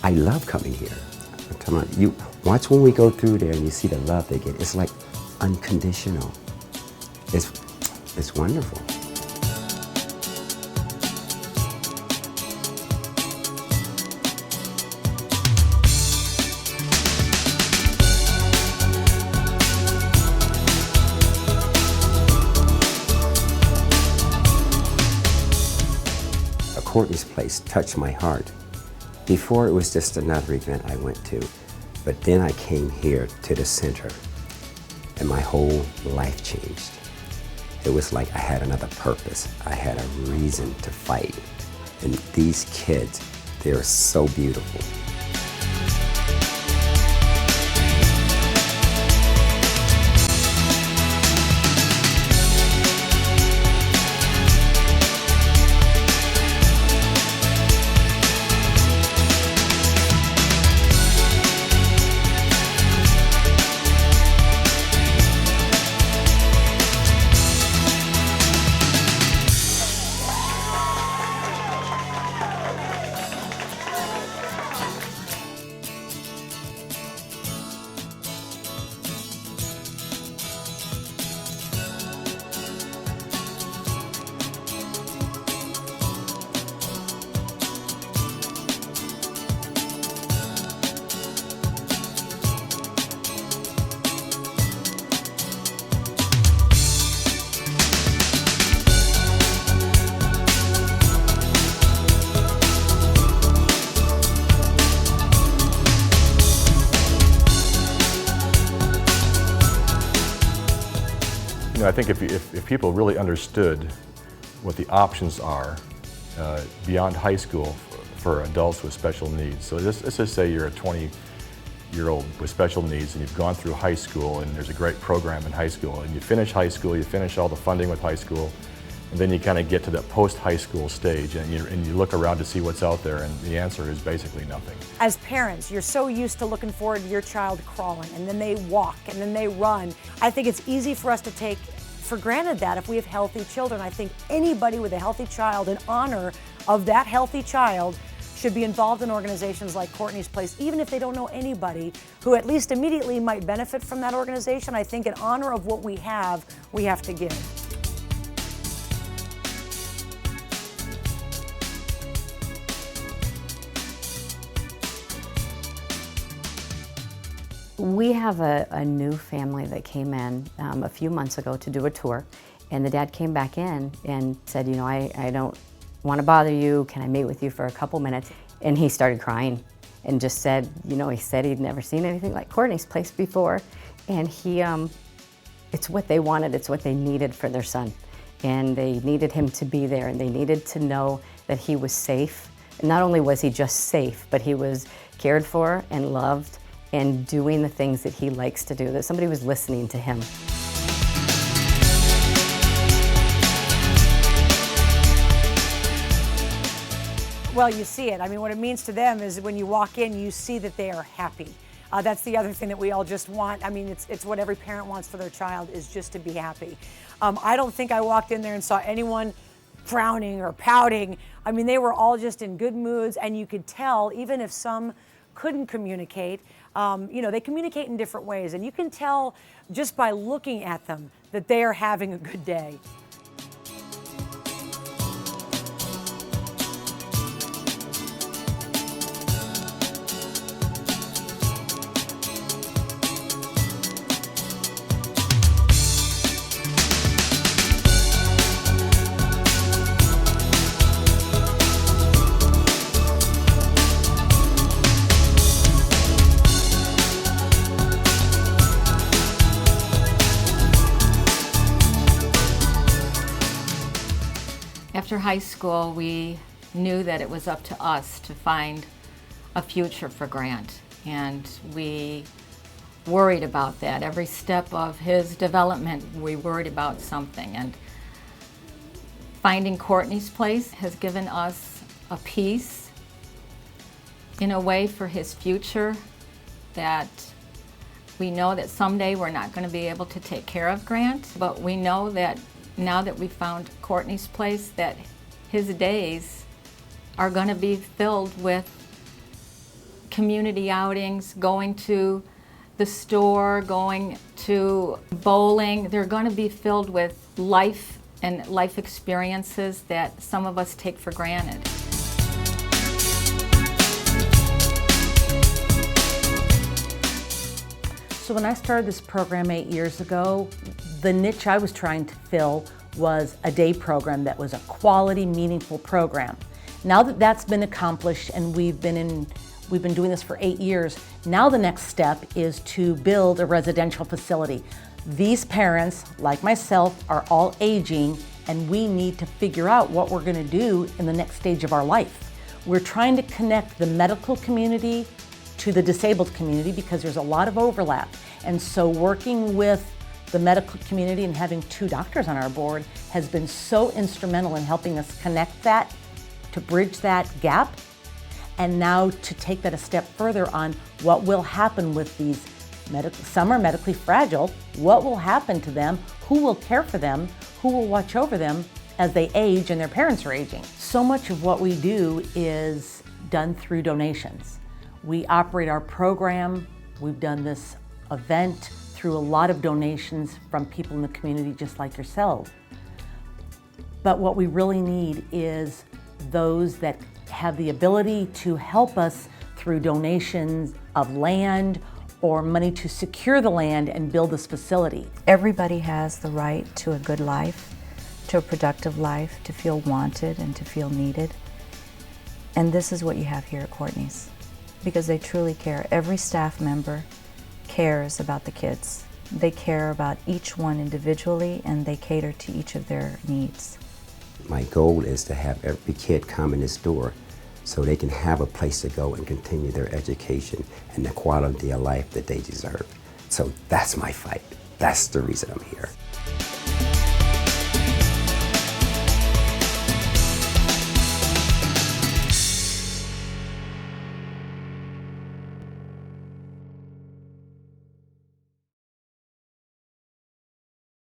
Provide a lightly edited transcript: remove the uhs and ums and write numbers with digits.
I love coming here. I'm telling you, watch when we go through there and you see the love they get. It's like unconditional. It's wonderful. Cortney's place touched my heart. Before, it was just another event I went to, but then I came here to the center and my whole life changed. It was like I had another purpose. I had a reason to fight. And these kids, they're so beautiful. I think if people really understood what the options are beyond high school for adults with special needs. So let's just say you're a 20-year-old with special needs and you've gone through high school and there's a great program in high school and you finish high school, you finish all the funding with high school, and then you kind of get to that post-high school stage and you look around to see what's out there and the answer is basically nothing. As parents, you're so used to looking forward to your child crawling and then they walk and then they run. I think it's easy for us to take for granted that if we have healthy children. I think anybody with a healthy child in honor of that healthy child should be involved in organizations like Cortney's Place, even if they don't know anybody who at least immediately might benefit from that organization. I think in honor of what we have to give. We have a new family that came in a few months ago to do a tour, and the dad came back in and said, you know, I don't want to bother you, can I meet with you for a couple minutes? And he started crying and just said, you know, he said he'd never seen anything like Cortney's Place before, and it's what they wanted, it's what they needed for their son. And they needed him to be there, and they needed to know that he was safe. And not only was he just safe, but he was cared for and loved and doing the things that he likes to do, that somebody was listening to him. Well, you see it. I mean, what it means to them is when you walk in, you see that they are happy. That's the other thing that we all just want. I mean, it's what every parent wants for their child, is just to be happy. I don't think I walked in there and saw anyone frowning or pouting. I mean, they were all just in good moods, and you could tell, even if some couldn't communicate, you know, they communicate in different ways, and you can tell just by looking at them that they are having a good day. After high school, we knew that it was up to us to find a future for Grant, and we worried about that. Every step of his development, we worried about something, and finding Cortney's Place has given us a peace in a way for his future, that we know that someday we're not going to be able to take care of Grant, but we know that now that we found Cortney's Place, that his days are going to be filled with community outings, going to the store, going to bowling. They're going to be filled with life and life experiences that some of us take for granted. So when I started this program 8 years ago, the niche I was trying to fill was a day program that was a quality, meaningful program. Now that that's been accomplished and we've been doing this for 8 years, now the next step is to build a residential facility. These parents, like myself, are all aging, and we need to figure out what we're going to do in the next stage of our life. We're trying to connect the medical community to the disabled community because there's a lot of overlap. And so working with the medical community and having 2 doctors on our board has been so instrumental in helping us connect that, to bridge that gap, and now to take that a step further on what will happen with these some are medically fragile. What will happen to them? Who will care for them? Who will watch over them as they age and their parents are aging? So much of what we do is done through donations. We operate our program. We've done this event through a lot of donations from people in the community just like yourselves. But what we really need is those that have the ability to help us through donations of land or money to secure the land and build this facility. Everybody has the right to a good life, to a productive life, to feel wanted and to feel needed. And this is what you have here at Cortney's, because they truly care. Every staff member cares about the kids. They care about each one individually, and they cater to each of their needs. My goal is to have every kid come in this door so they can have a place to go and continue their education and the quality of life that they deserve. So that's my fight. That's the reason I'm here.